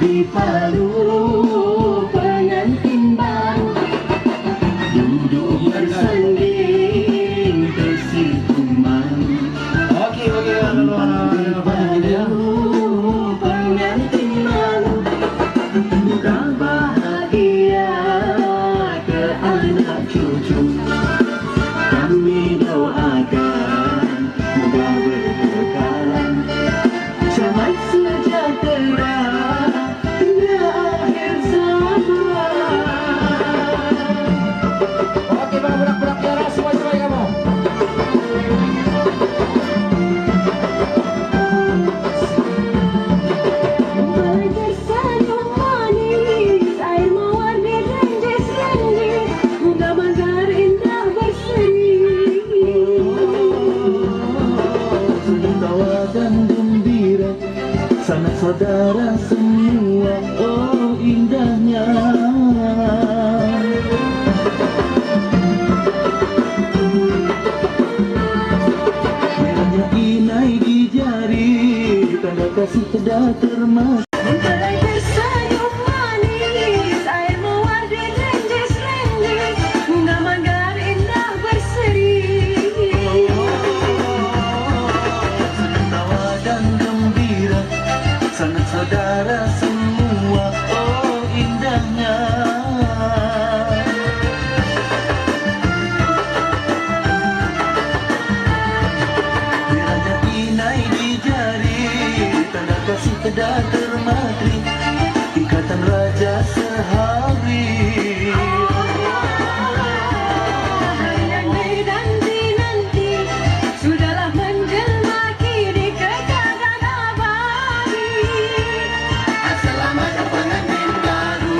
di Palu pengantin baru duduk bersanding tersiuman. Okey, pengantin baru bukan bahagia ke anak cucu. Kami doakan moga berkekalan selamat sejahtera hingga akhir zaman. Okey, para budak-budak tiara semua kamu. Tersenyum manis, air mawar di rendes-rendes, bunga manggar indah berseri. Tawa dan gembira, sanak saudara semua, oh indahnya. Merahnya inai di jari, tanda kasih telah termas. Mempelai tersenyum manis, air mawar di rendes-rendes, bunga manggar indah berseri. Tawa dan gembira, sanak saudara semua, oh indahnya. Merahnya inai di jari, tanda kasih telah termatri, ikatan raja sehari. Yang dinanti-nanti sudahlah menjelma kini kekayaan abadi. Selamat pengantin baru.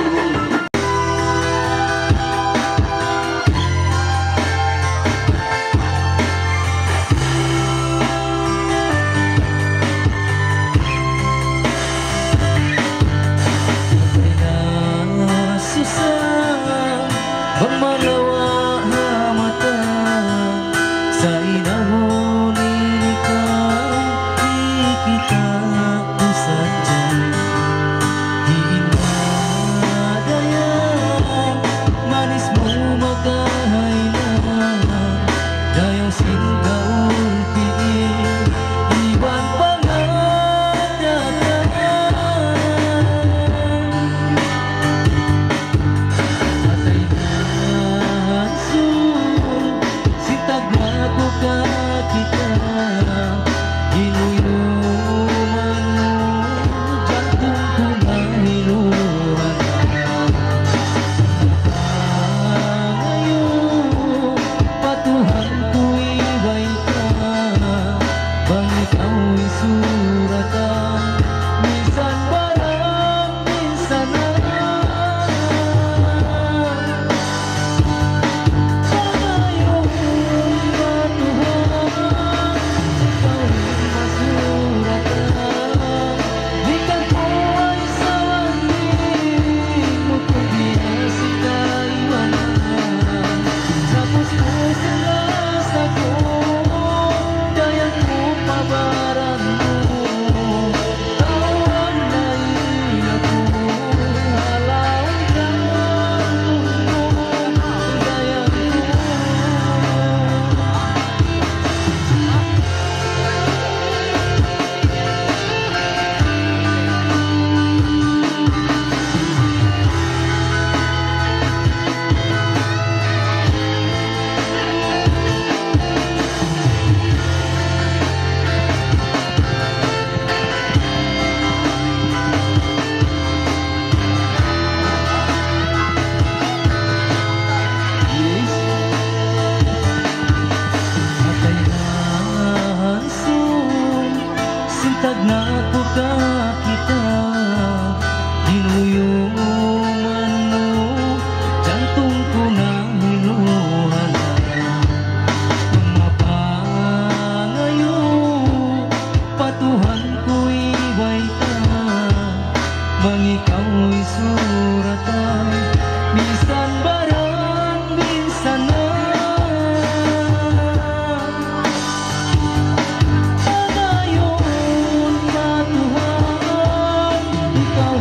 Susah memalawa mata sainahu lirika kita saja indah daya manismu magahainan dayang singgahul piin iwan pangadakan. Kau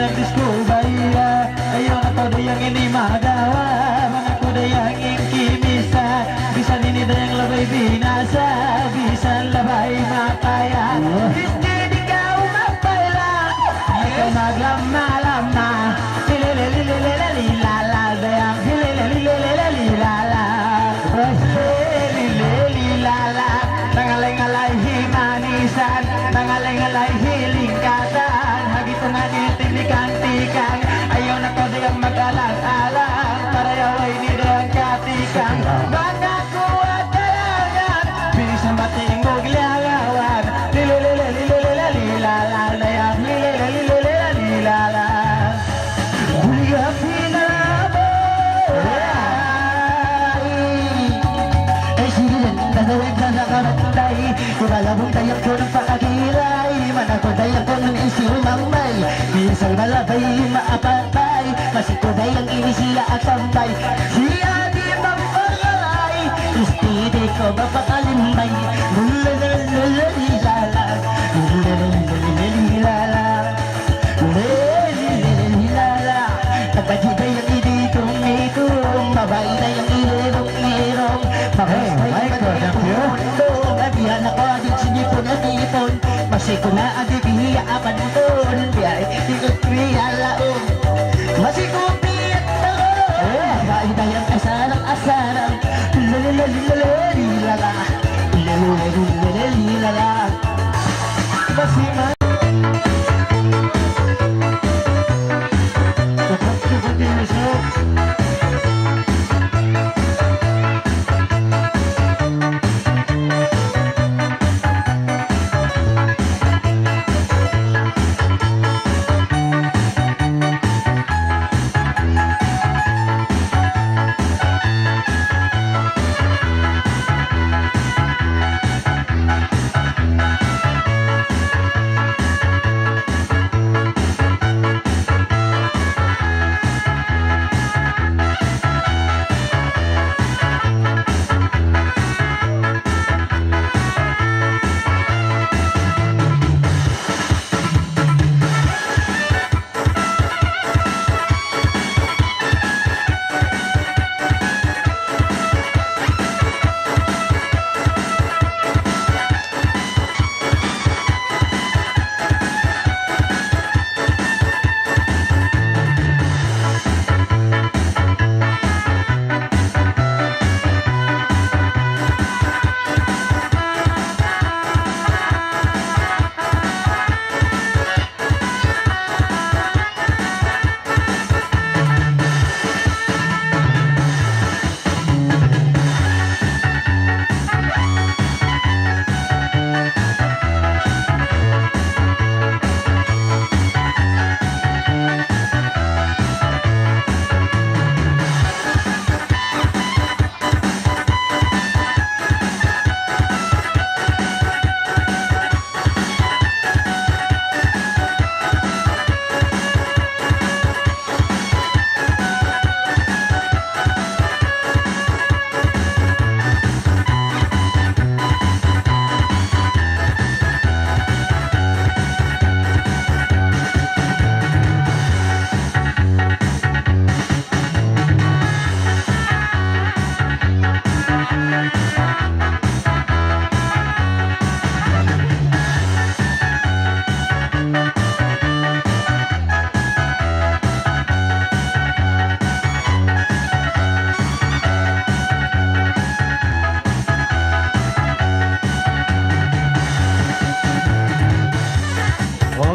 nagdiskubaya. Ayaw na to dayang ini madawa. Mga ko dayang ingkimisa. Bisan ini dayang labay binasa. Bisan labay mapaya. Hindi di ka umapala. Ikaw maglama-lama. Hilililililililala. Dayang hilililililililala. Hililililililala. Nangalay-ngalay himanisan. Nangalay-ngalay hilingkatan. Hagito nga nilitinikan-tikan. Ayaw na ko diyang mag-alang-alang. Parayaw ay nidang katikang. Mga kuwat dalangan. Bilis na matingog liangawan. Lilililililililala. Dayang lililililililala. Huliyang pinabo. Ay sige yan, nagawin ka na kamatay. Ibalabong tayak ko ng pakagiray. Manako ko ng isilumang may. Minsan malabay maapatay. Masikoday ang inisila at tambay. Siya di magpangalay. Istidi ko mapakalimbay. Lulululululilala. Lulululululilala. Lululululilala. Kapagibay ang iditong-itong. Mabay na yung ilirong-irong. Mabay magandang Nabihan ako agad sinipon at ipon. Masiko na agad hihiyaapan doon. Biyay, ikot kriya laon. Masiko piyat ako. Kaitayang asarang-asarang. Lalalalala. Lalalalala. Masiman.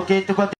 Okay, to continue.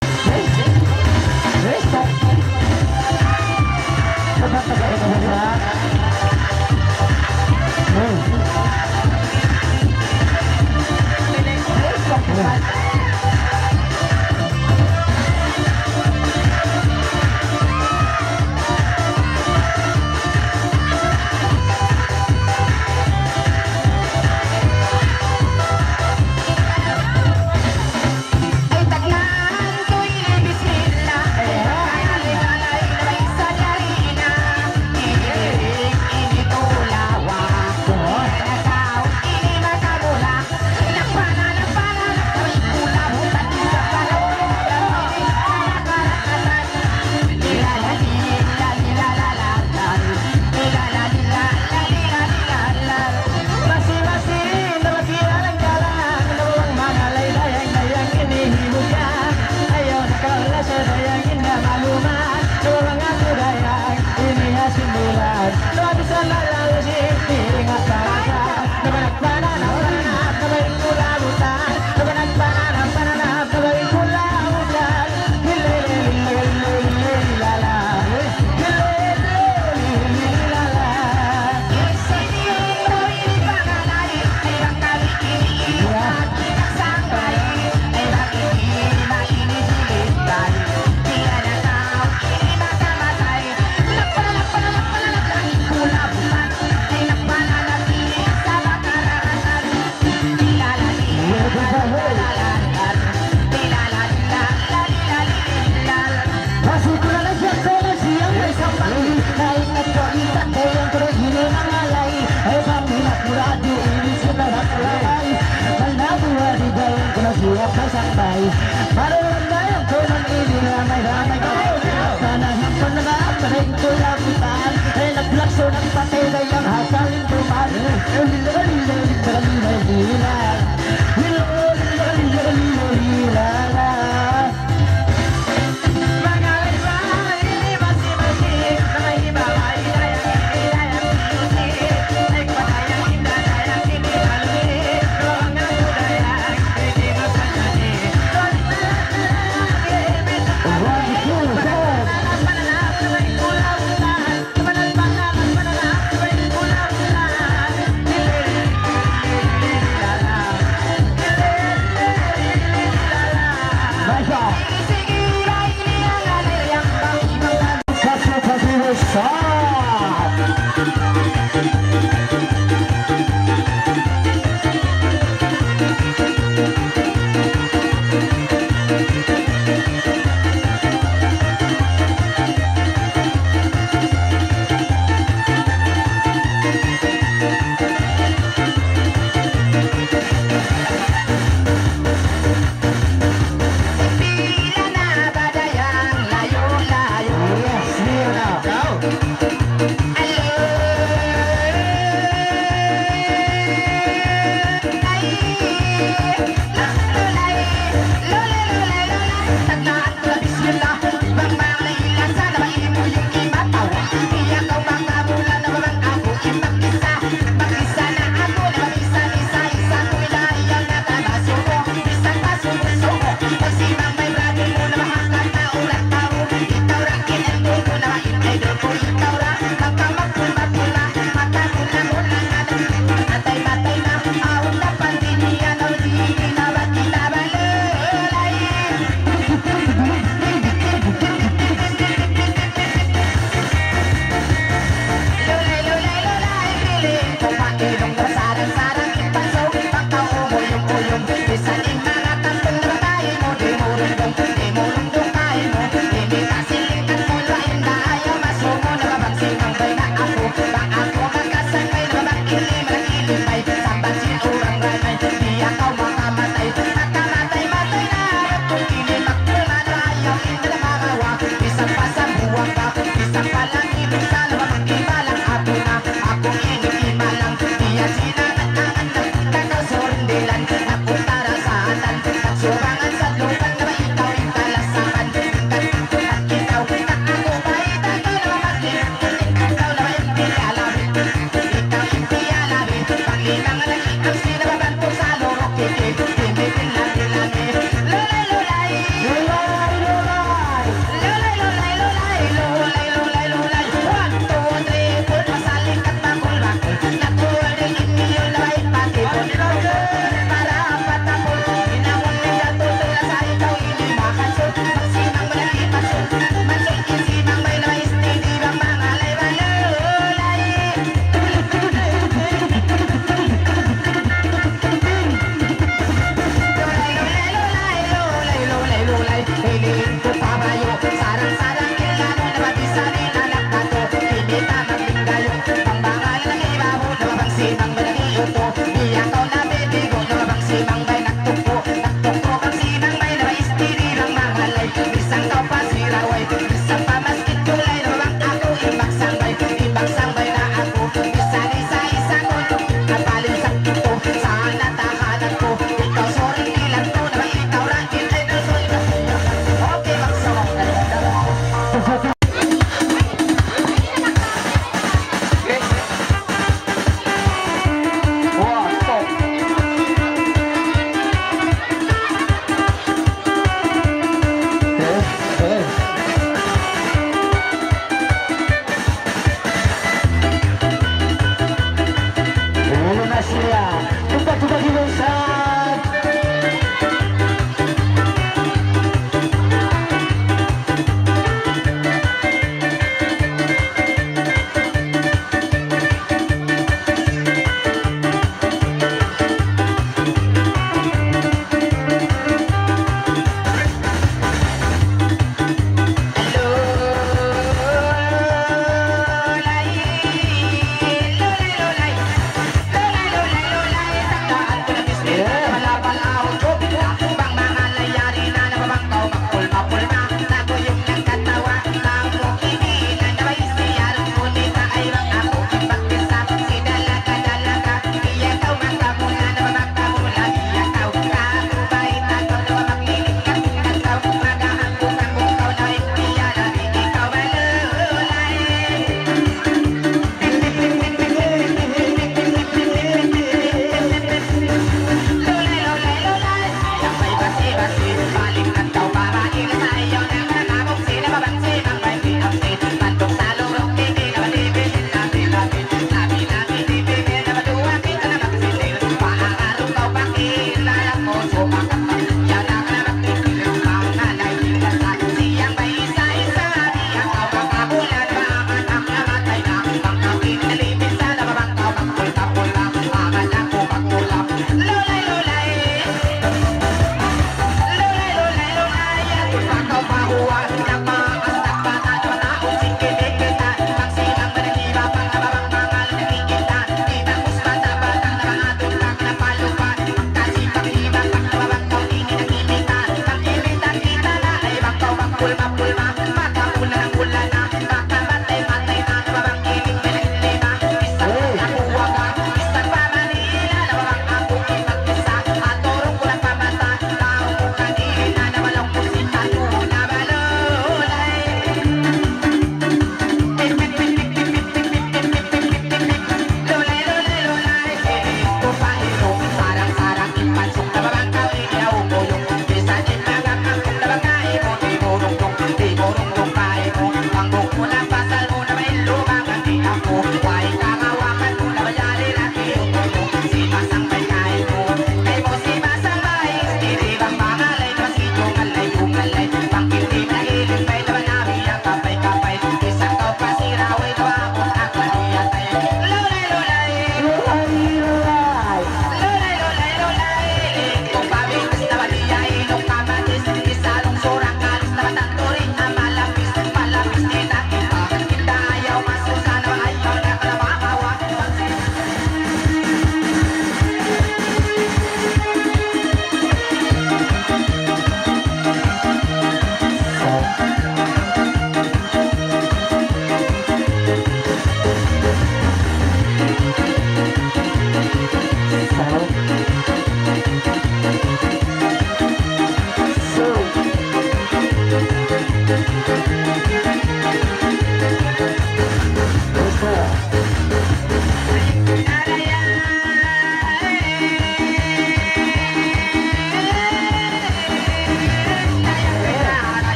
padayangin na maluman sa mga budayang inihasimulan. Labis na malalasing piling at panasap na panagpananap, na may kulabutan, na panagpananap, na may kulabutan. Hilililililililala, hililililililala. Masih pula siap seleksi yang bersambang. Naik naik ikat yang terus ini mengalai. Minat muradi ini sudah ramai. Mana buat di dalam kena siapa sampai. Baru yang konon ini ramai-ramai kau. Karena yang penengah mereka lakukan. Enak pelaksanaan pakai yang hasilin tuman.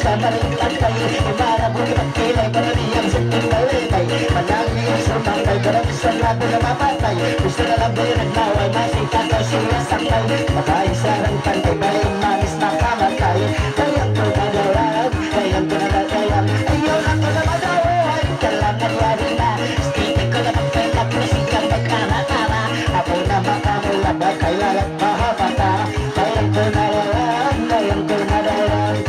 sa maringkantay Imarabong magkilay, maramiyang sinting malimay Manangin sumangkay, karamisan labi na mapatay Gusto na lang din naglaway, masika ka siya sangkay Makaisarang pantay, maling manis na kamatay Kayang ko na dalag, kayang ko na dagayang Ayaw lang ko na madaway, kalang nangyari na Stitik ko na magpilap, masikang magkara-kara Ako na makamulabag, kailalat mahabata Kayang ko na dalag, kayang ko na dalag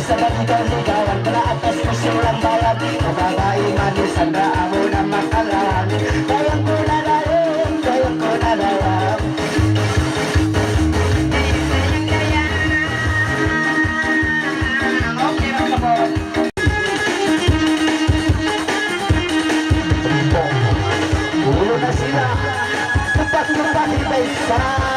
Sa baligaw-ligawan, pala-atas ko silang bayan Mababae manisan, raamo na makalaan Kayang ko na dalang, kayang ko na dalang Okay, mga kabon. Ulo na sila, tupak-tupak iba'y sarap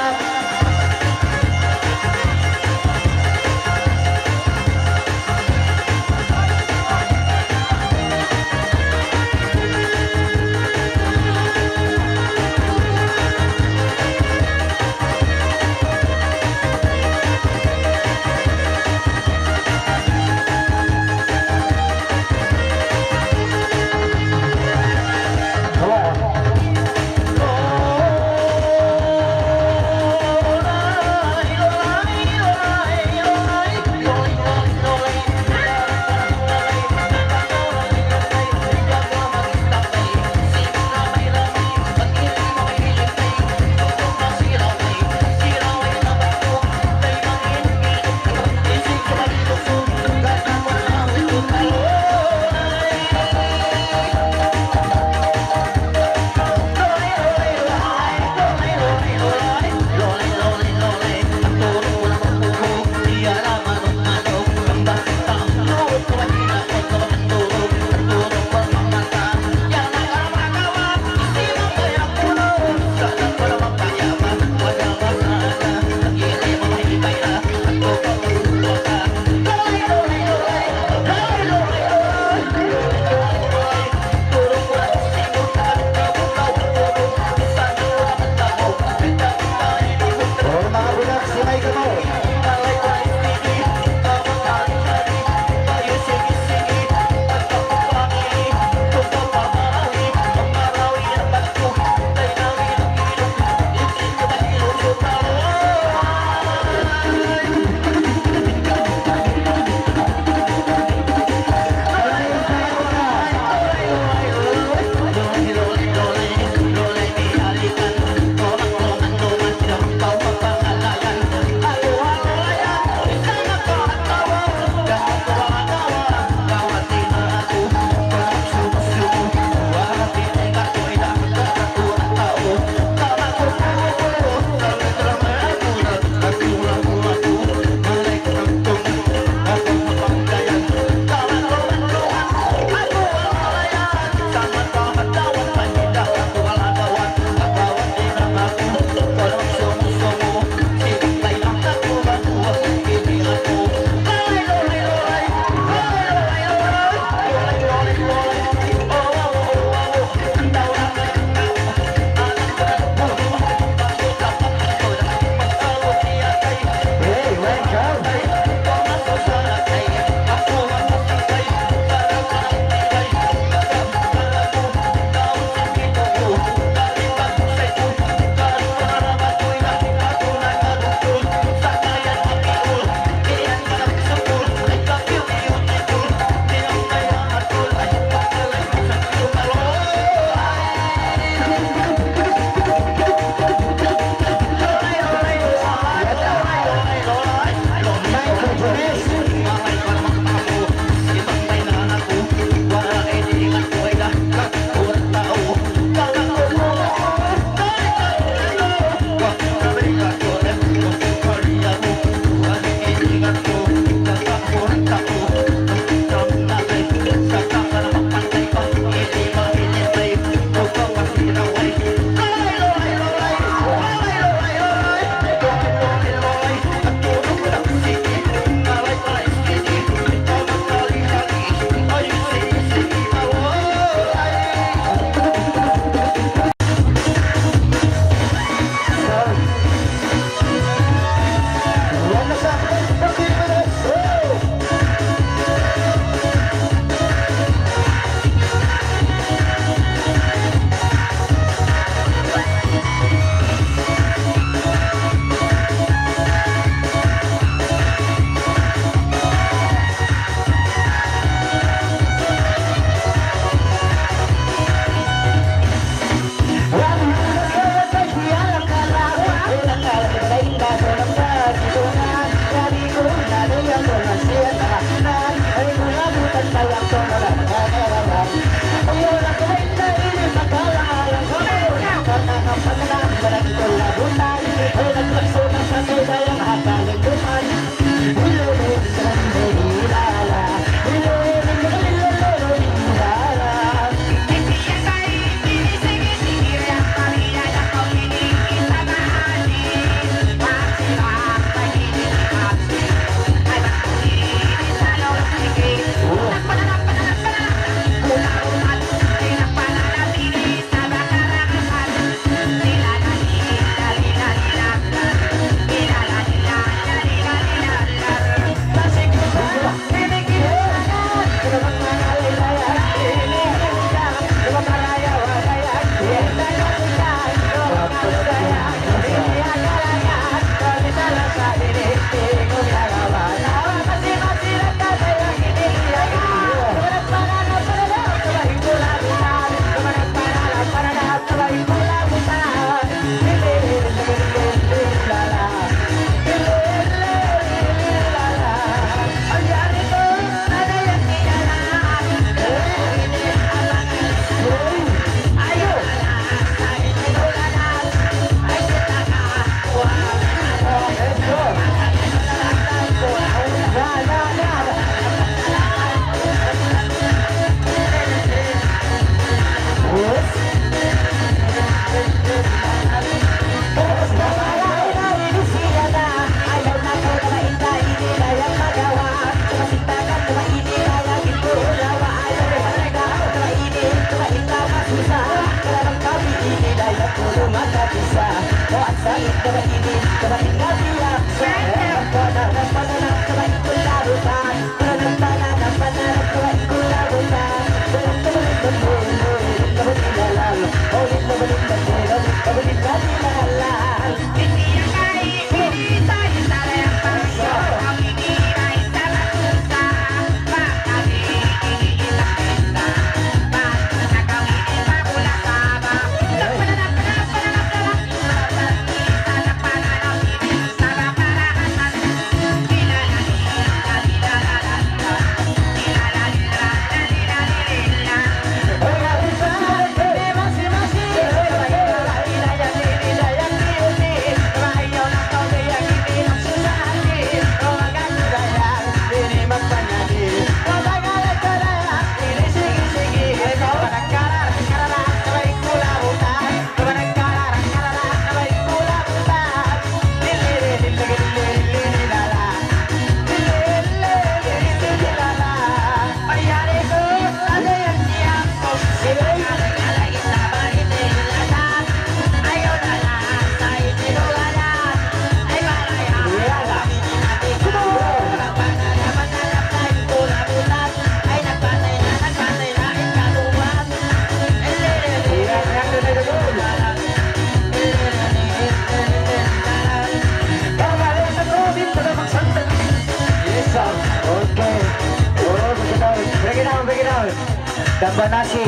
Gamba nasi,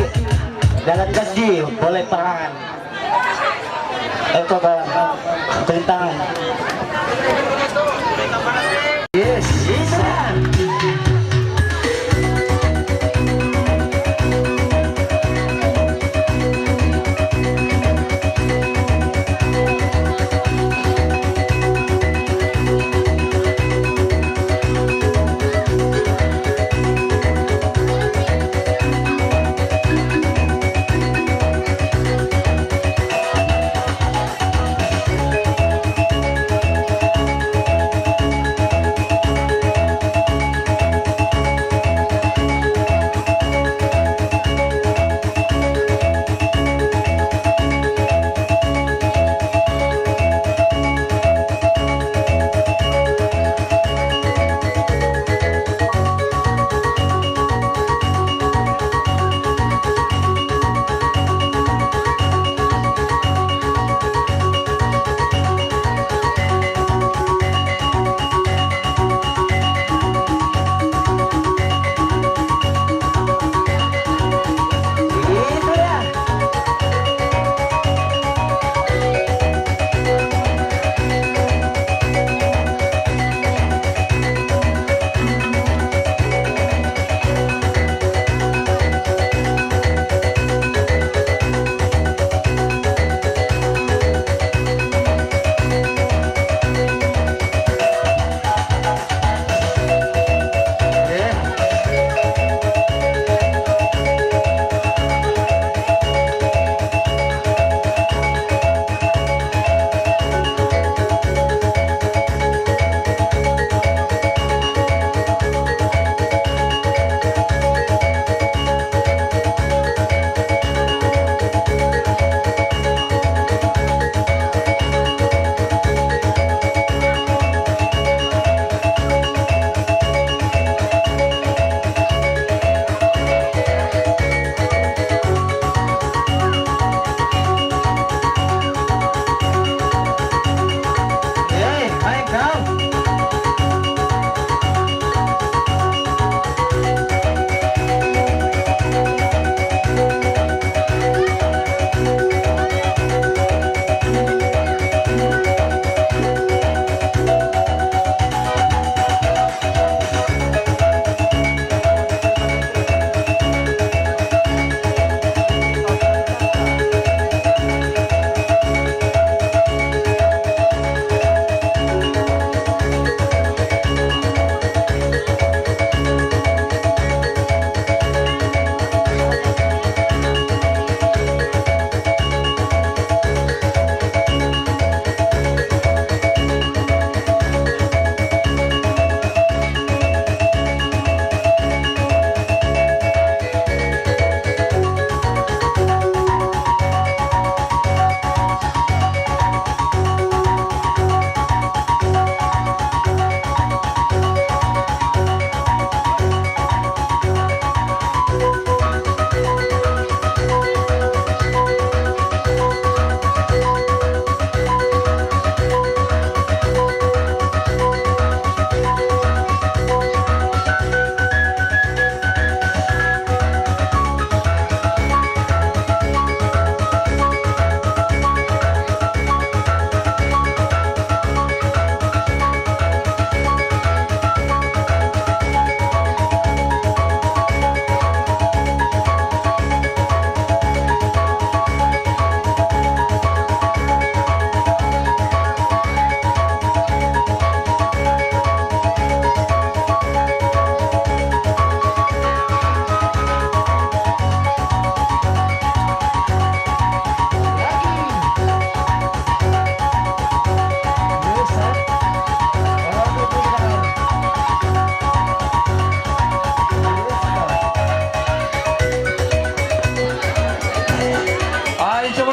dalam gaji, boleh perangan. Ito ba, kulintangan. Yes, isa.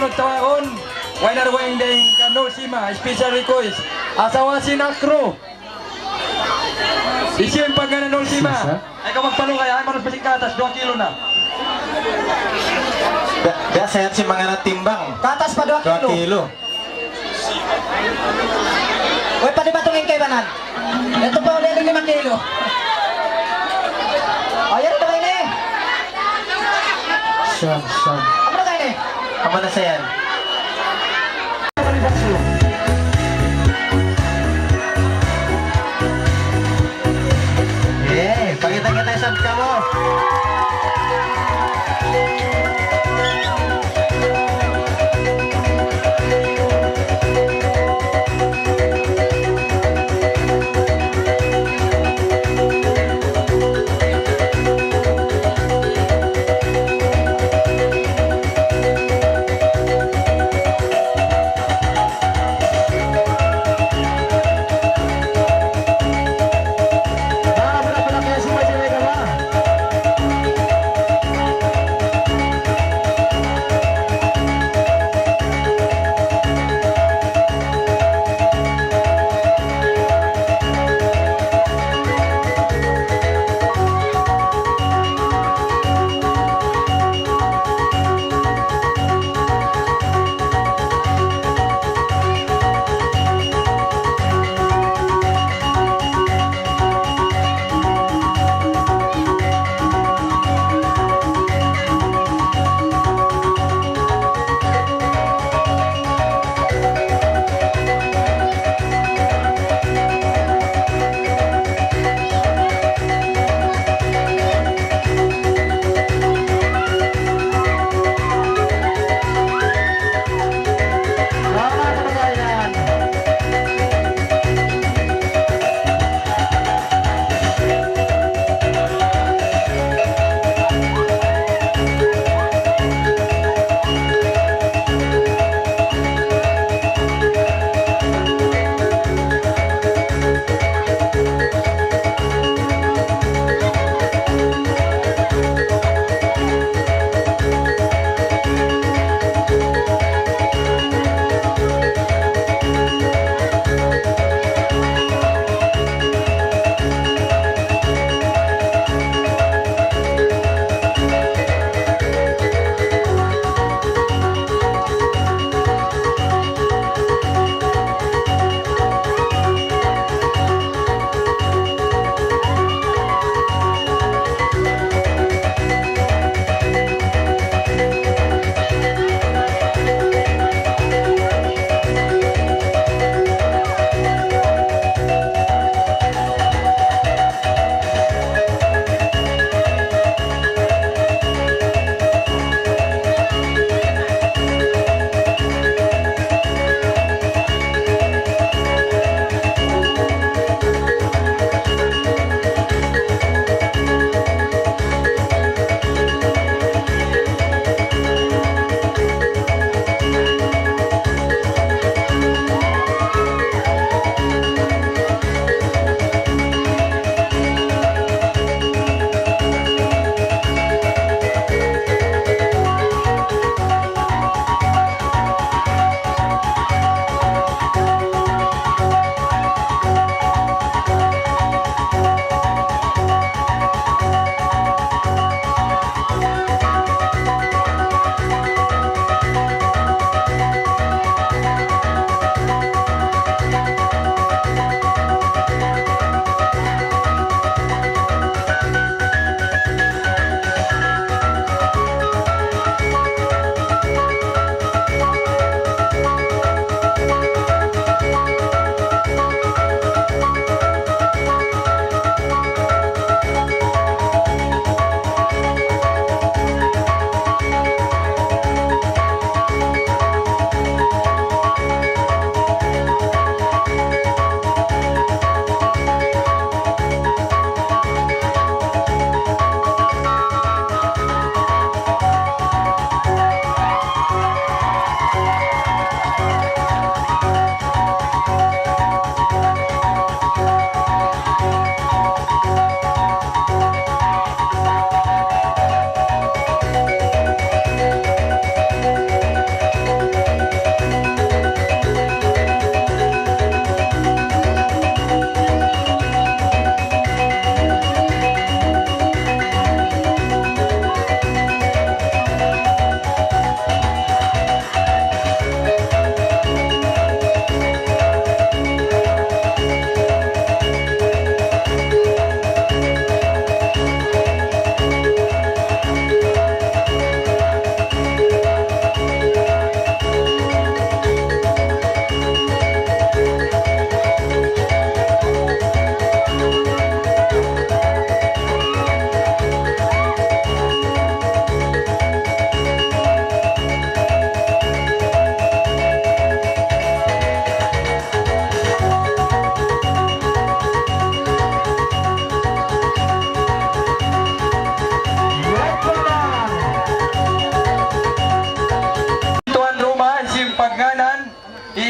sunod tawahon. Winner winding Kanol Sima, special request. Asawa si Nakro. Isyo yung pagkanan Nol Sima. Ay ka magpalo kaya, ay manos pasikatas, 2 kilo na. Biasa si mga natimbang. Katas pa 2 2 kilo. kilo. Uy, pwede ba itong kay Banan? Ito pa ulit 5 kilo. Ayan ito kayo na eh. Siyam. Ano na kayo na eh? Kamu na sayan. Pakita kita sa kamu. Mga bulak-bulak kaya si Moy Sibay ka ba?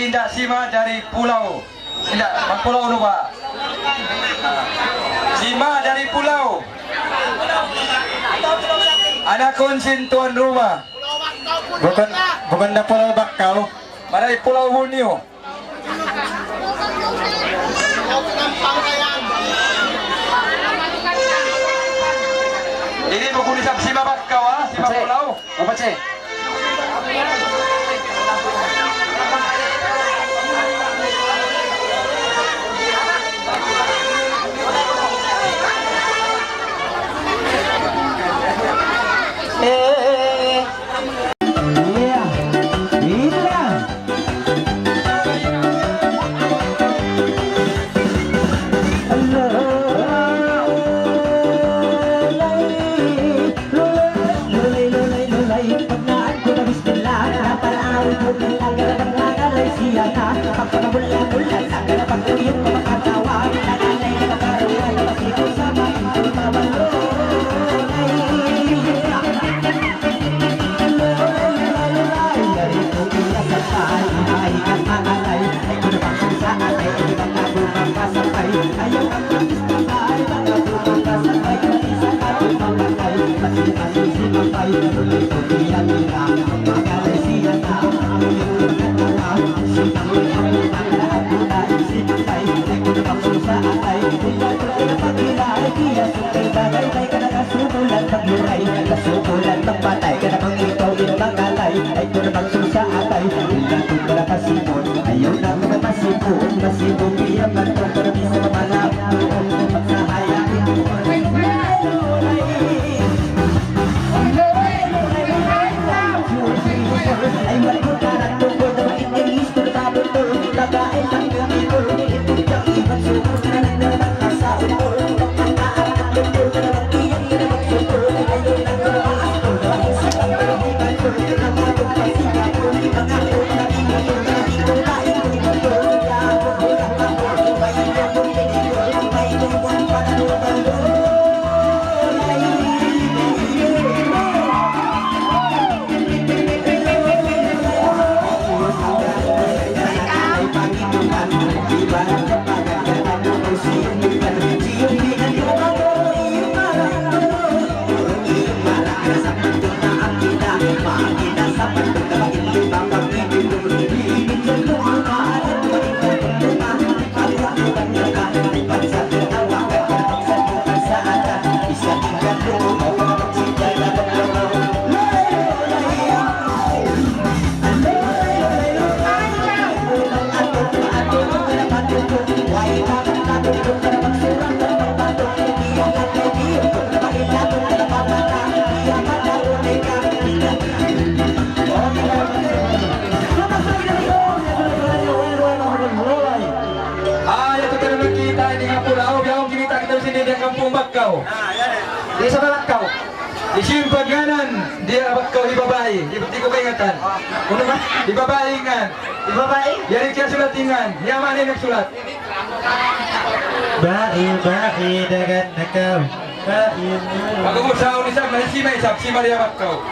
Indah Sima dari Pulau. Indah, Pulau nu Pak. Sima dari Pulau. Anak konsin tuan rumah. Bukan na Pulau Bakau. Dari Pulau Borneo. Ini buku nisab Sima Bakau, Sima Pulau. Apa cek? Iya, itu lah. Sukulan magpatay ka namang ikaw inamangalay. Ay ko namang susaatay. Ilan kong malakasipon. Ayaw na ko na masipon. Masipon biyang matong karami sa mamalapon. Pagsahayain mo. Ay wala ko karang tungkol na mainis ko na tabuto. Nagain lang kami ko. Ito yung ibang sukot na nagnaman ka sa umor. Pagkakaan ang tungkol ka naman iyan ka naman sukot. Ayaw na ko na maasol. Dahil sa ang pag-ibang ko. Namatong pasiga ko. Mga ko na iba ko. Hindi ko kain ko iba ko. Kaya ako ko lang ako. May ito ko hindi ko. May ito ko ang panalo. Kampung Bakau. Di sana Bakau. Di Simpaganan dia Bakau di babai. Di ko kaingatan. Ano ba? Di babai ingan. Di babai? Yan siya sulat ingan. Yang mana yang sulat? Bai dengan nakau. Ako mo sa unisab na si Maria Bakau.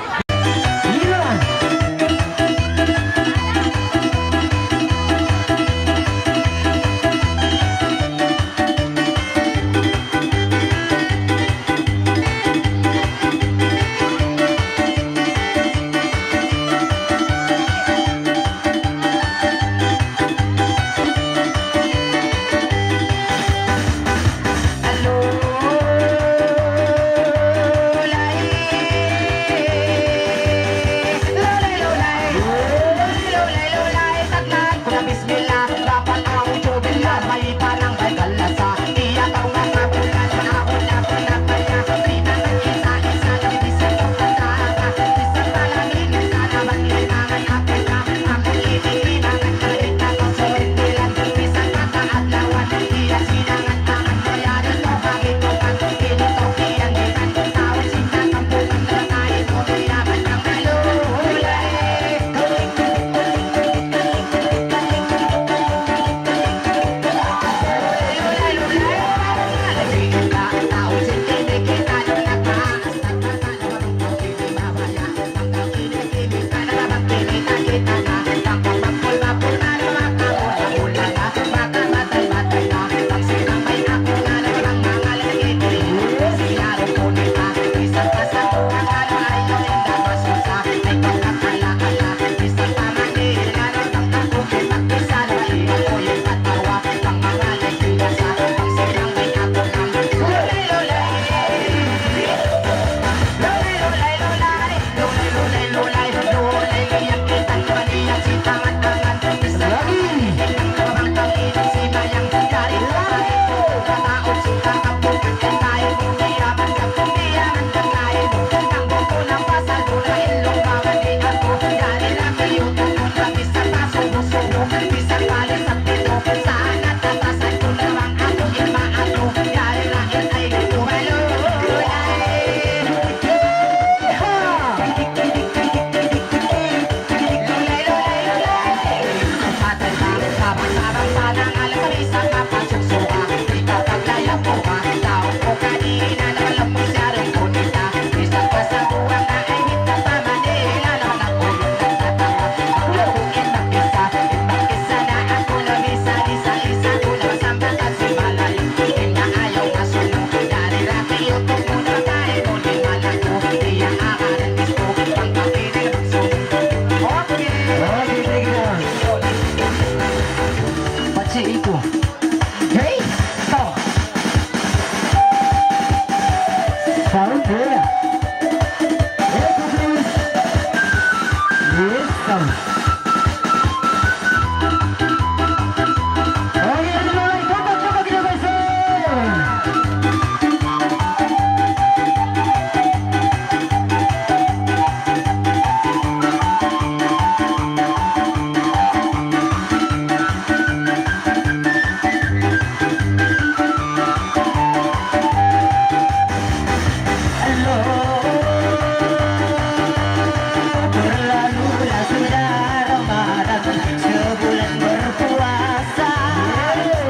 Berlalulah sudah Ramadan, sebulan berpuasa.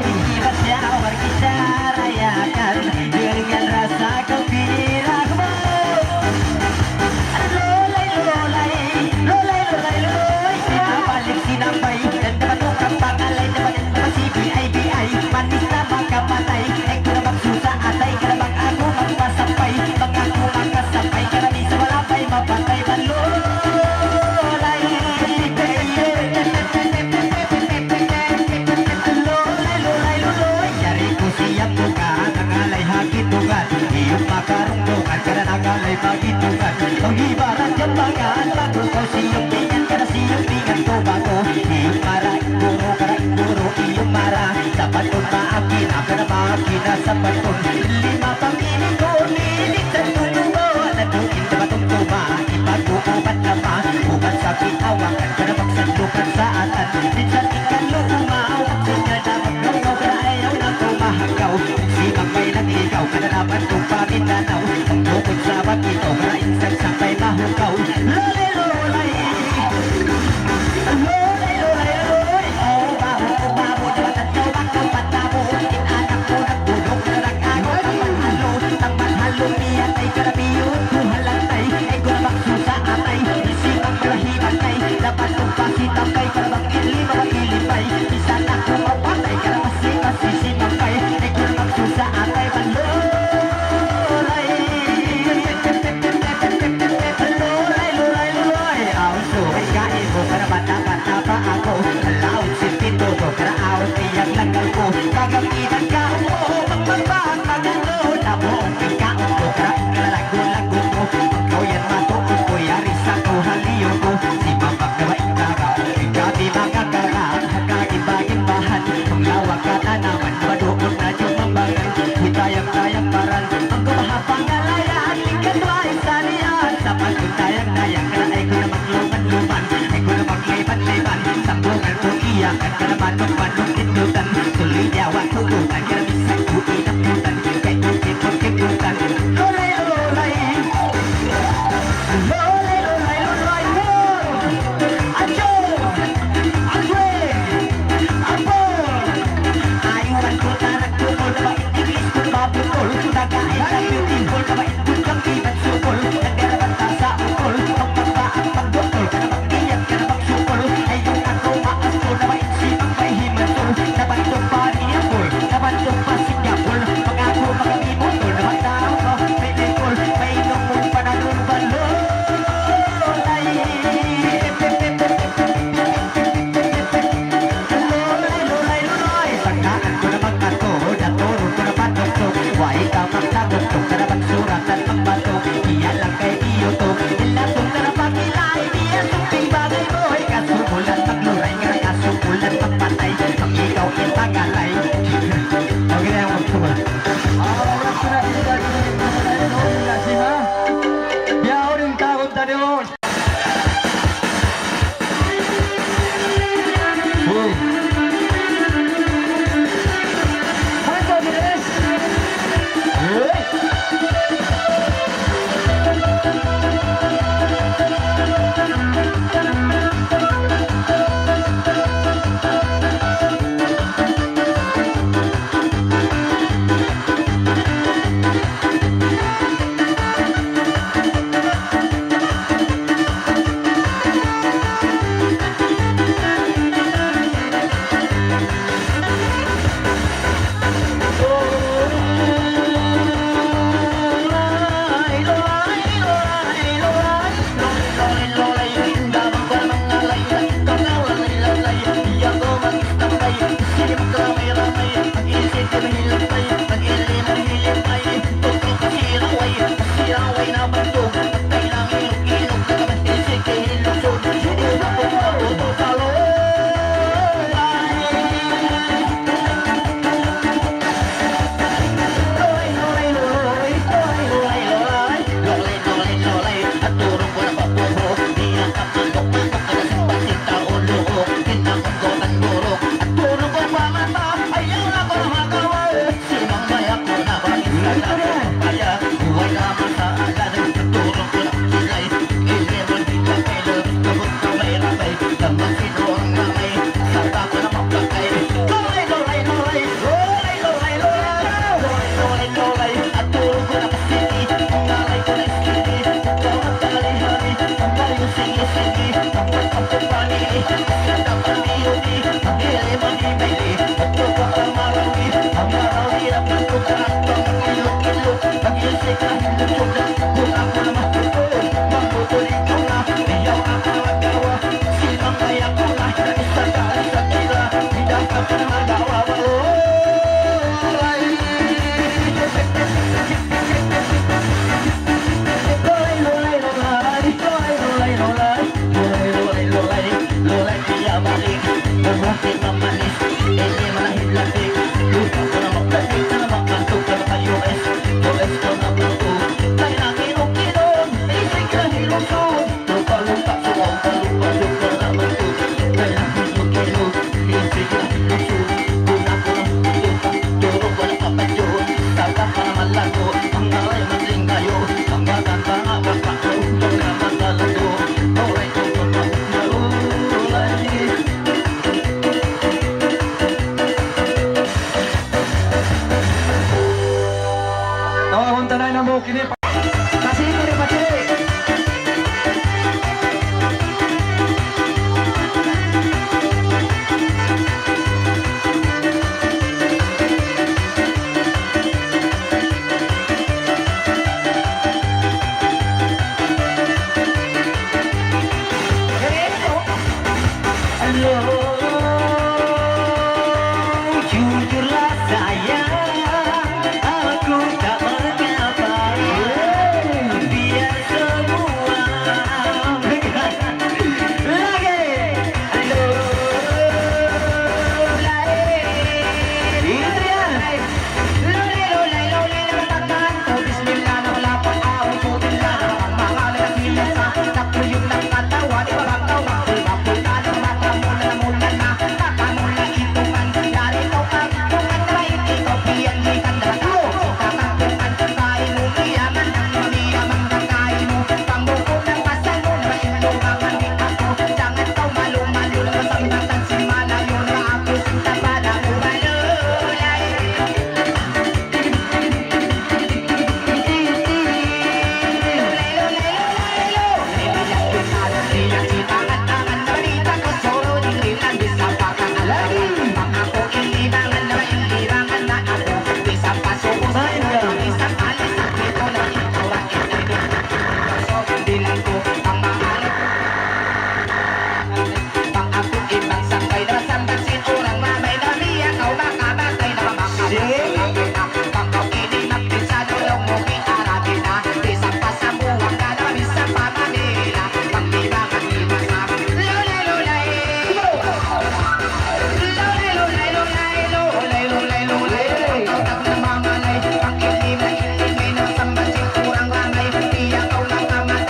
Tiba syawal kita rayakan dengan rasa gembira. Lolai, lolai, lolai, lolai, lolai. Sinabalik, sinambay, dan dapat tukang pangalay, dapat CBI, manis na magkamatay. Karabang susa atay, karabang ako magpasampay, mengaku makasampay, karami sa malapay, mapatay balon. Makarundukan karena nagalay pagitungan Pag-ibarat yung bagaan bago ko siyong tingin Karena siyong tingin ko bago Iyong mara, inguro, kara inguro Iyong mara, sapat kong maakin Ako na maakin na sapat kong Lima pang inig ko, lilig sa tulubo Nadukin na batong tuma Ipag-uubat lama Ubat sa pinawakan Kara magsandukan sa atan Minsan ikalo umawat Kanya na maggaw Kara ayaw na tumahagaw Simang may nagligaw Kada naman kong paminanaw Ang bukod sa batito Kara insan sampai mahugaw Lolay, lolay Lolay, lolay, lolay Oh, baho, oh, baho Dawatan nyo bakang patabo Inanak ko nagtulog Karang ako Ang manhalo Niyan ay karabiyot Kuhalantay Ay kurabang susa atay Isimang malahibantay Dapat kong pasitambay Karabang ili mawakilipay Isan ako mapatay Karabasi masisimampay Ay kurabang susa atay Balolay Lolay, lolay, lolay binabantog kailangan ilog-ilog na naman isik ilusog sige na po mabuto sa lulay lulay lulay lulay lulay lulay lulay lulay at turong ko na papuho di ang kapandok-mandok ka na sa pasinta o luok tinakot ko ang burok at turong ko pamata ayaw na ko na makawal simang mayak ko na bakit sa lahat kaya buhay naman sa alalim turong ko na silay iliwan dito kailan kabot ka may rapay damang sino ang mamay saka ko na mapakay lulay lulay lulay lulay lulay lulay lulay lulay lulay at turong ko na kasiti ang nalay ko na iskiti bawat kalihari ang layo sige-sige ang pagkampani ganda pamiyoni ang iliwan di baili at tuwa ang marawi ang marawi na pagkukarak ang ilok-ilok ang isik na hilog na kung ako na matutulog magputuli ko na iyaw ang awagawa sinang kaya ko na isa ka sa tira hindi ka pa na magawa lulay lulay lulay lulay lulay lulay lulay lulay lulay kaya balik Mabuting mamalis Hindi manahid latik Lupa ko na magplastik Na na makantok ka na US US ko na plato Kaya na kinong-kinong Isig na hilong-song Lupa-lupa suwang Lupa-lupa naman to Kaya na kinong-kinong Isig na hilong-song Una ko na lupa Turo ko na kapadyo Saka ka naman lago Ang nalay madling kayo Ang maganda nga Kapako Ang naman talago Alright, alright, alright Nawahon tanay na mo kini Kasi ito rin pati Jujurlah sayang Aku tak mengapa Biar semua Lagi Itu dia Lulay lulay lulay na mataktan O bismillah na wala pang awang putin na Ang mga nagkilis sa Taklo yung nagkatawa Di ba bang tawa Bakul na ng bata mula na mula na Taka mula itungan Dari ikaw kang tungan na ikaw piyan ikan dalaga Kakang kain mo Mayaman ang mamiyamang kakain mo Pambuko ng pasal mo Mailungangan di ako Jangan kau malu-malu Masang-masang si malayo na ako Sinta pada mo malulay Kurang ramai, dia kau lang amat,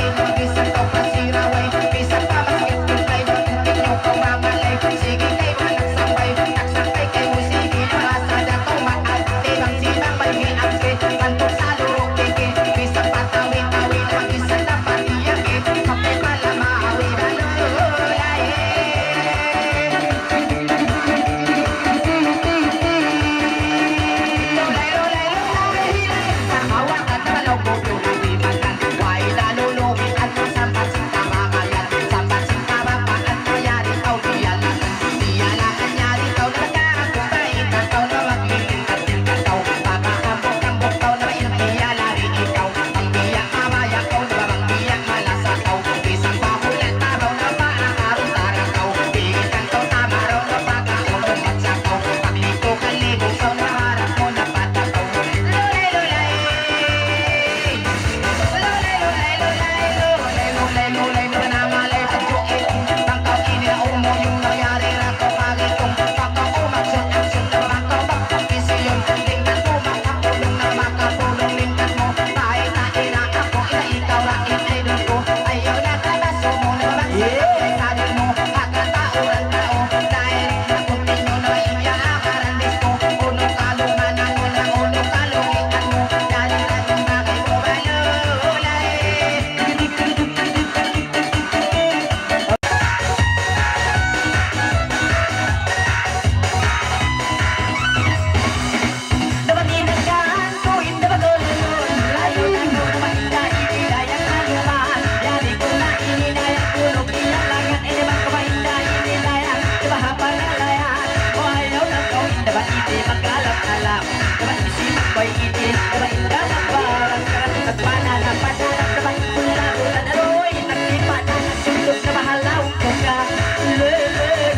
Naman isipan ko'y inis Naman inalabaran Karatang pananapanarap Naman pula-pula na ro'y Nagkipa na nagsulog na mahalaw ko ka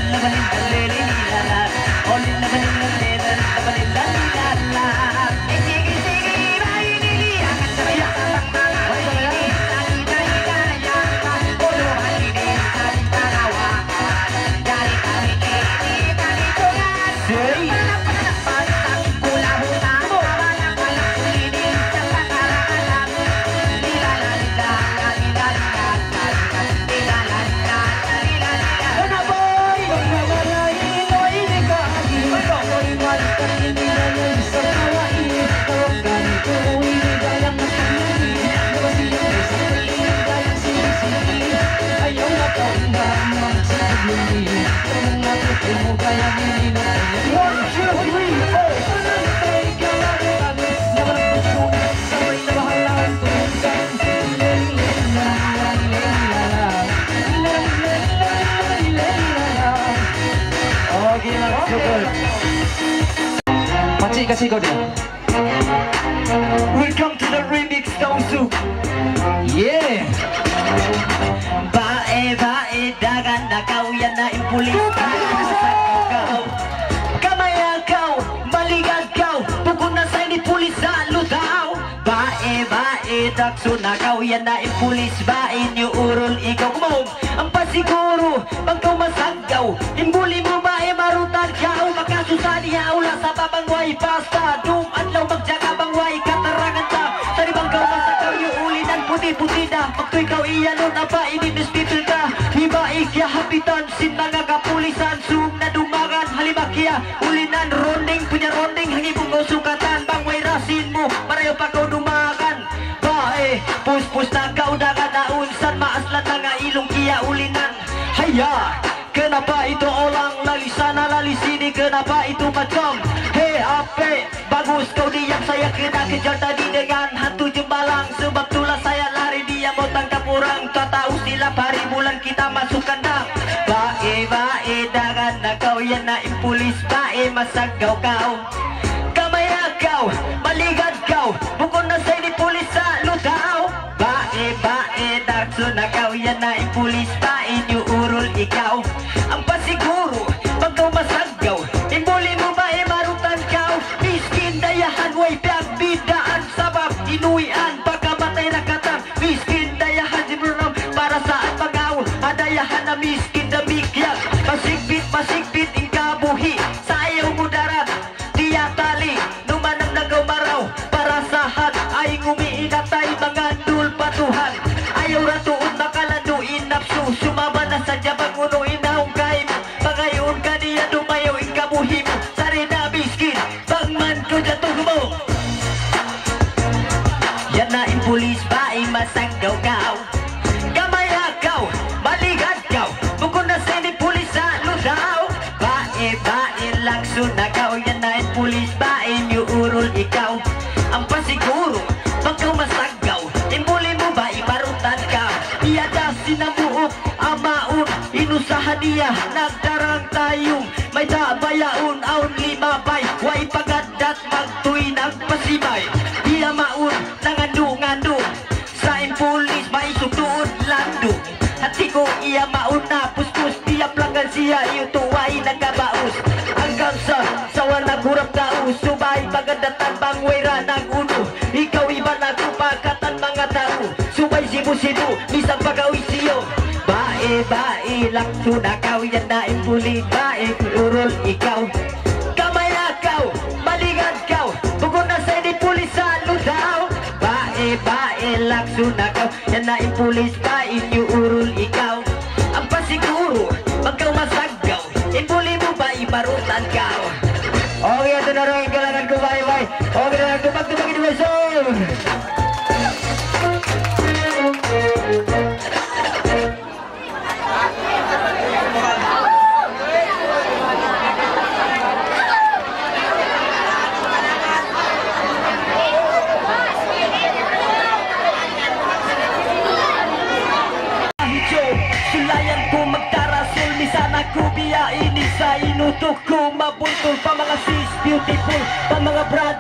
Naman inalililala Olin naman inalilala Naman inalilala Eh sige mainiliangan na rin Ang mga inis Nalilalayan Puluhan inis Nalilalawakan Dari kami inis Nalilalayan Say Pakcik kasih kau dia. Welcome to the remix Tausu. Yeah. Bae dagan na kau yan na impulis kau. Kamaya kau, balikan kau, pukul na sa ni pulis sa lutaw. Bae dakso na kau yan na impulis bae niyo urol ikaw kumahog. Ang pasiguro, pag kau masagaw, imbuli mo bae marutan kau, makasusa niya ula sa babangway pasta. Adlaw magjaga bangway katarangan ta, sa ribang kau masagaw yung ulinan puti-puti na. Pagto'y kau iyanon apa inimistipil ka, hibaik ya habitan sin mga kapulisan sum na dumagan halimakia ulinan ronding punya ronding hangibong kau sukatan bangway rasin mo marayo pa kau dumagan. Bae puspus na kau dagan na unsan maaslan nga ilong kia ulinan. Haya kenapa itu orang lali sana lali sini, kenapa itu macam hey ape bagus kau diam, saya kena kejar tadi dengan hantu jembalang, sebab itulah saya lari dia mau tangkap orang. Tak tahu silap hari bulan kita masuk kandang. Bae dagan na kau yan na impulis bae masagaw kau. Kamaya kau maligad kau, bukod na sa ni pulis sa lutaw. Bae dakso na kau yan na impulis bae niyo urol ikaw. Ang pasiguro pag kau masagaw, imbuli mo bae marutan kau. Miskin dayahan way bidaan sabab inuian pagkamatay na katang. Miskin dayahan simuram para saan pag-aw, adayahan na miskin na bigyan. Masigpit ingkabuhi sa ayaw mo darat diya tali numanang nagaw maraw para sahat ay ngumiinatay mga dul patuhan. Ayaw ratuon nakalanduin napsu sumama na sa jabang unuin na hungkay mo pangayon ka niya dumayaw ingkabuhi mo sari na miskin bangman ko jatuh mo. Yan na impulis bae masagaw kau. Kamaya kau maligad kau, bukod na sa ni pulis sa ludaw. Bae lakso na kau yan na impulis bae niyo urol ikaw. Ang pasiguro pag kau masagaw, imbuli mo ba iparutan ka. Iyada sinabuok amaun inusahan niya nagdarang tayong may dabayaon aun limabay way pagadat magtuin ang pasibay. Iya maun nangandu sa impulis may sutuon lando. Hati ko iya maun na puspus tiap langgan siya iyo tuway nagabaus. Hanggang sa sawa nagurap tao subay pagadatan bangwera naguno. Ikaw iba nagupakatan mga tao subay sibu-sibu bisang pagawi siyo. Bae lakso na kau yan na impuli bae urol ikaw. Kamaya kau maligad kau, bukod na sa ni pulis sa ludaw. Bae lakso na kau yan na impulis bae niyo urol ikaw. Ang pasiguro pag kau masagaw, impuli mo ba iparutan kau. Okay, ito na rin kalangan ko bye. Okay na lang tupag-tupag ito so. Sulayan ko magtarasul, misan ako biyain sa inutok ko. Mabuntol pa mga sis beautiful, pa mga brad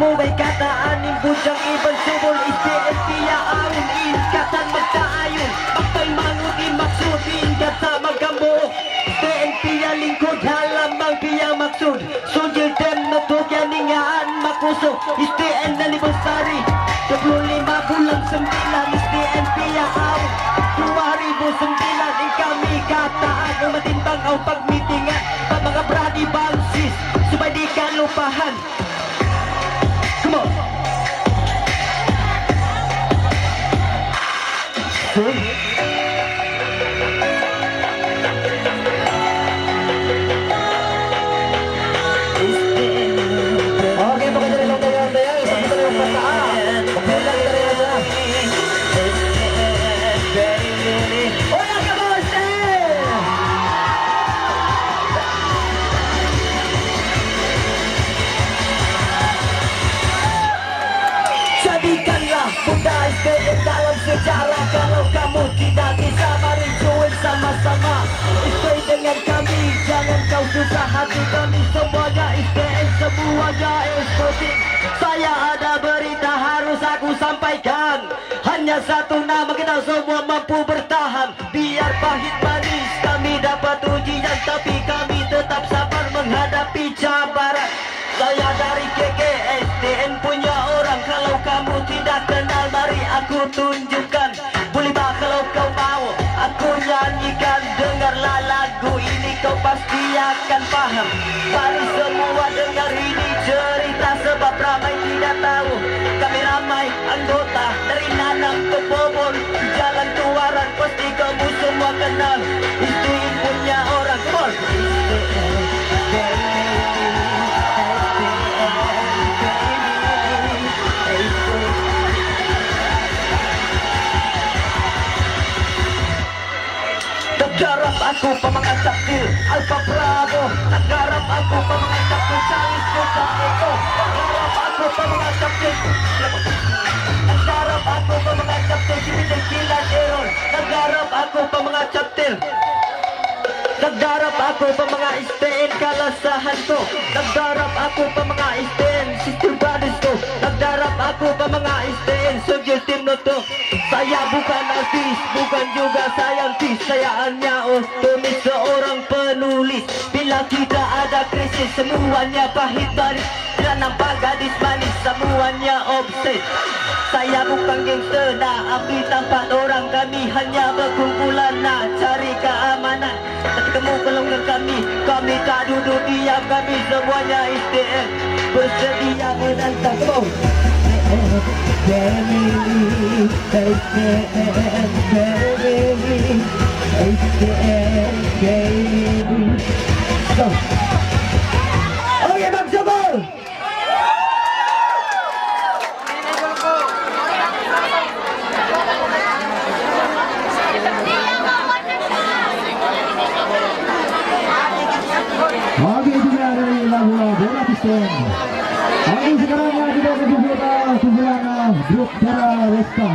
mo ay kataanin bujang ibang subol istiin piya aun iskatan magtaayon Magpay mangutin maksudin kata magkambo istiin piya lingkod halamang piya maksud Soldier dem notogyan ningaan makusok istiin na libasari 25 bulan 9 istiin piya aun 2009 in kami kataan umatimbang ang pagmitingan pa mga brady bounces supaya di ka lupahan Come on. Okay, maganda lang tayo. Isang kita na yung pataan. Magbilang ka rin na. Hola, kamote! Jadikanlah muda STN dalam sejarah Kalau kamu tidak bisa mari join sama-sama Stay dengan kami, jangan kau susah hati kami Semuanya STN, semuanya eksotik Saya ada berita harus aku sampaikan Hanya satu nama kita semua mampu bertahan Biar pahit manis kami dapat ujian Tapi kami tetap sabar menghadapi cabaran Saya dari KK STN punya orang Kalau kamu tidak kenal mari aku tunjukkan Boleh bah kalau kau mau aku nyanyikan Dengarlah lagu ini kau pasti akan paham Mari semua dengar ini cerita Sebab ramai tidak tahu Kami ramai anggota dari Nanam ke Bobol Jalan Tuaran pasti kamu semua kenal STN punya orang Come on Naggarap ako pamangat taktil Alpha Bravo Naggarap ako pamangat taktil Salis ko sa ito Naggarap ako pamangat taktil Naggarap ako pamangat taktil Simitin Kilan Aaron Naggarap ako pamangat taktil Nagdarap ako pa mga STN kalasahan ko Nagdarap ako pa mga STN Sister Brothers ko Nagdarap ako pa mga STN Soldier team na to Saya bukan artis Bukan juga scientist Saya hanya optimis seorang penulis Bila kita ada krisis Semuanya pahit manis Dan nampak gadis manis Semuanya obses Saya bukan gangster Nak ambil tempat orang Kami hanya berkumpulan Nak cari keamanan Tapi kamu golongan kami Kami tak duduk diam Kami semuanya STN Bersedia menantang Come on Family STN Family STN Family Go Okay, Bang Sabol Okay, juga dari lagu Bola Piston. Oke, sekarang kita menuju ke kumpulan grup Tara Westa.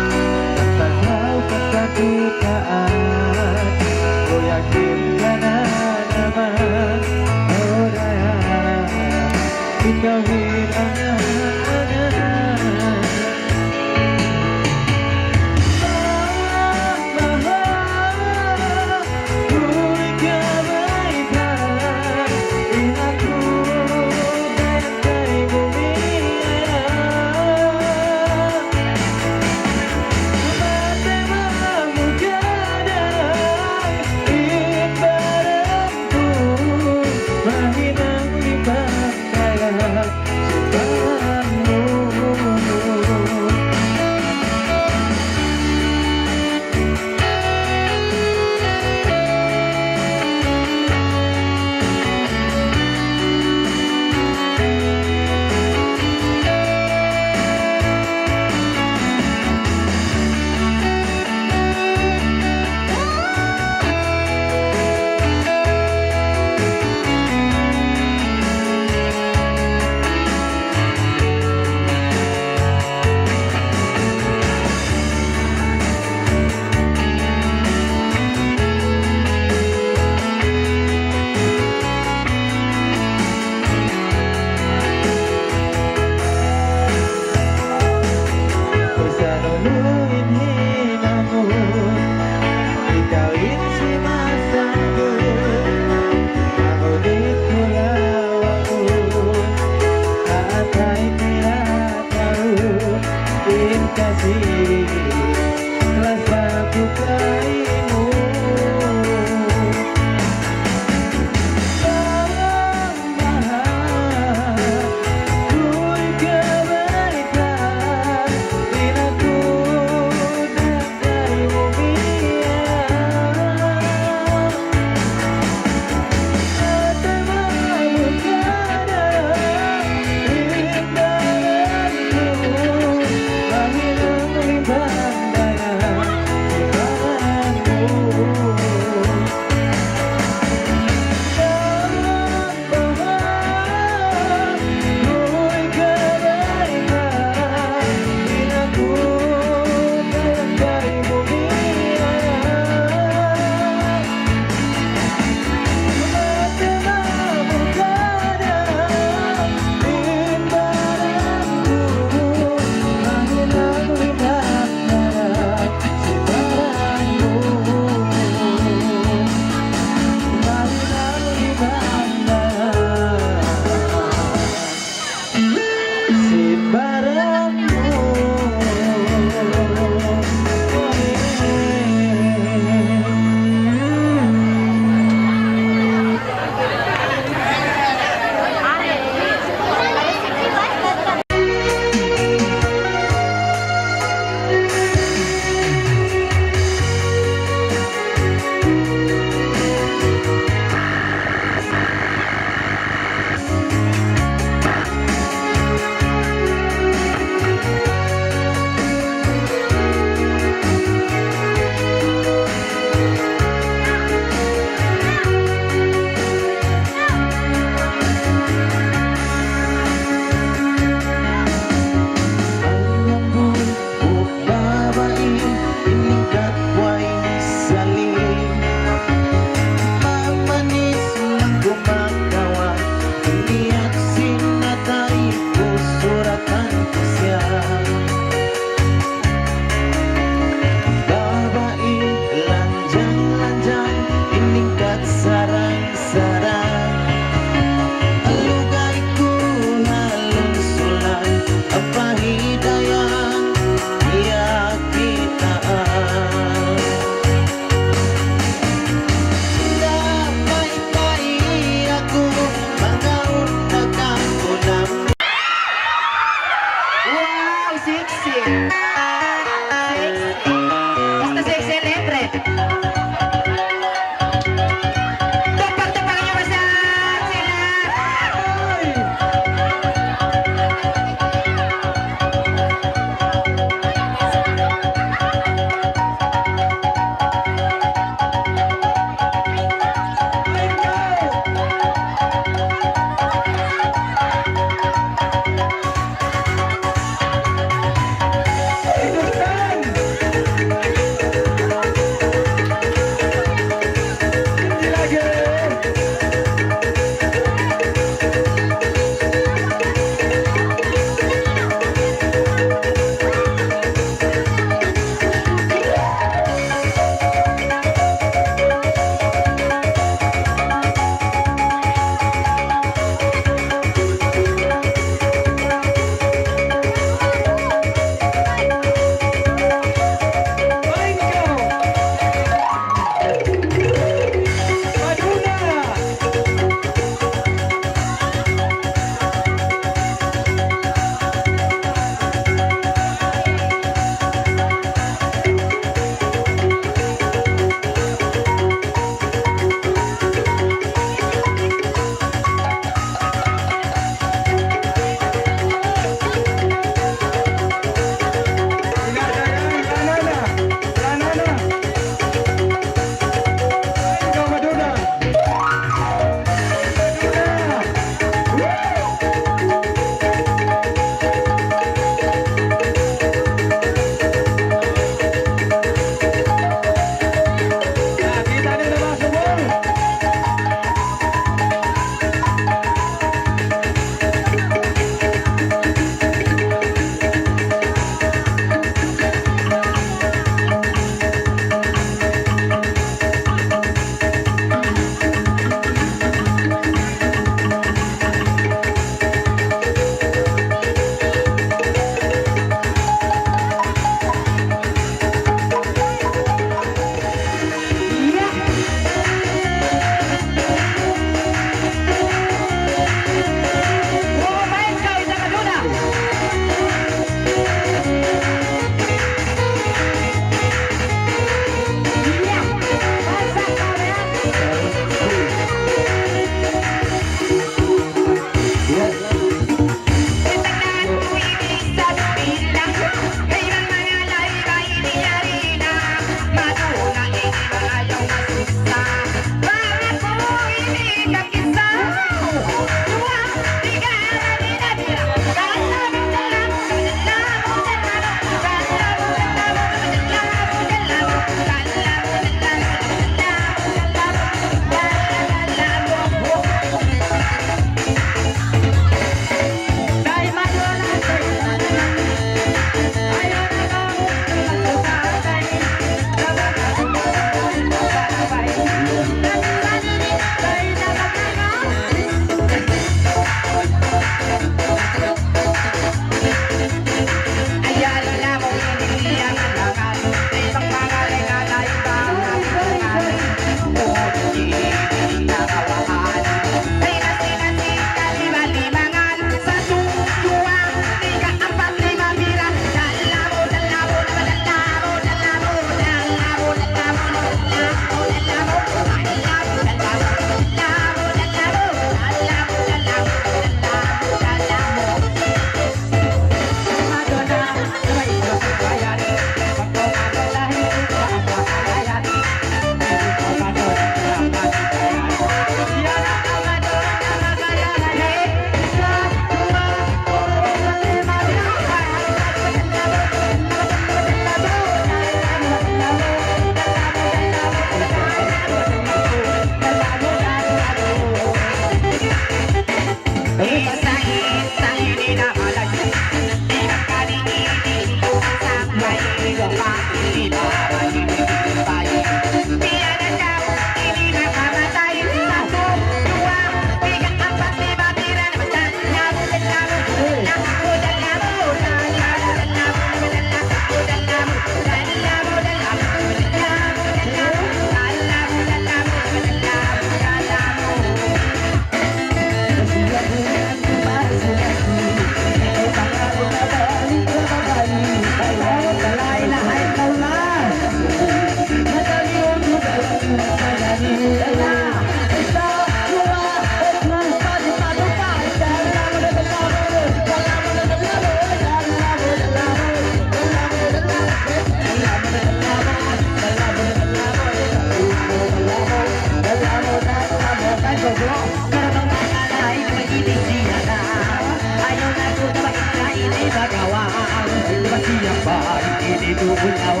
Tubul awa